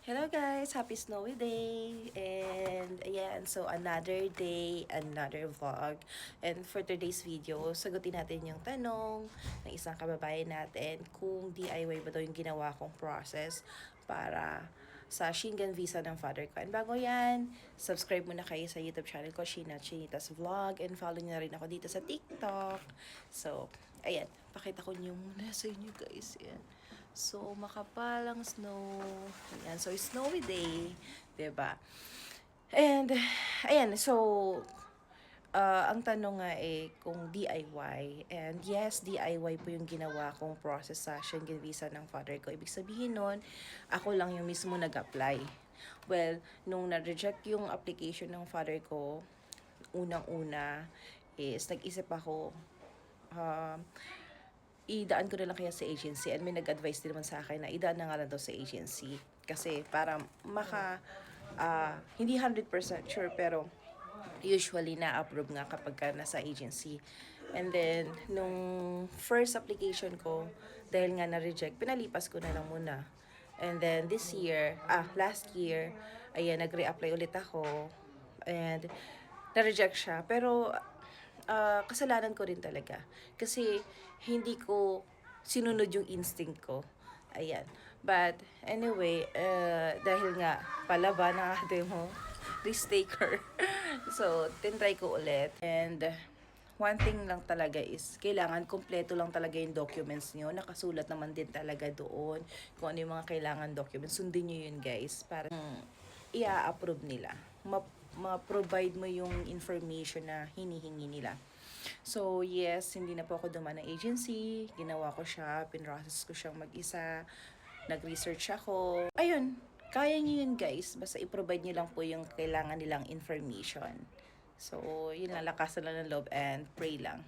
Hello guys! Happy snowy day! And ayan, so another day, another vlog. And for today's video, sagutin natin yung tanong ng isang kababayan natin kung DIY ba daw yung ginawa kong process para sa Shingan visa ng father ko. And bago yan, subscribe muna kayo sa YouTube channel ko, Sheena Chinitas Vlog. And follow niyo na rin ako dito sa TikTok. So, ayan, pakita ko niyo muna sa inyo guys. Ayan. So, makapalang snow. Ayan, so snowy day, 'di ba? And ayan, so ang tanong nga kung DIY. And yes, DIY po yung ginawa kong process sa Schengen visa ng father ko. Ibig sabihin nun, ako lang yung mismo nag-apply. Well, nung na-reject yung application ng father ko, unang-una is nag-isip ako, idaan ko na lang kaya sa agency, and may nag-advise din naman sa akin na idaan na nga lang daw sa agency kasi para hindi 100% sure pero usually na-approve nga kapag ka nasa agency. And then nung first application ko, dahil nga na-reject, pinalipas ko na lang muna. And then last year, ayan, nag-reapply ulit ako and na-reject siya. Pero kasalanan ko rin talaga. Kasi hindi ko sinunod yung instinct ko. Ayan. But anyway, dahil nga palaba na ate mo, risk taker. So, tinry ko ulit. And one thing lang talaga is, kailangan kompleto lang talaga yung documents nyo. Nakasulat naman din talaga doon kung ano yung mga kailangan documents. Sundin nyo yun guys para i-approve nila. Ma-provide mo yung information na hinihingi nila. So, yes, hindi na po ako dumaan ng agency. Ginawa ko siya, pinrocess ko siyang mag-isa. Nag-research ako. Ayun, kaya nyo yun guys. Basta i-provide nyo lang po yung kailangan nilang information. So, yun lang, lakasan lang ng loob and pray lang.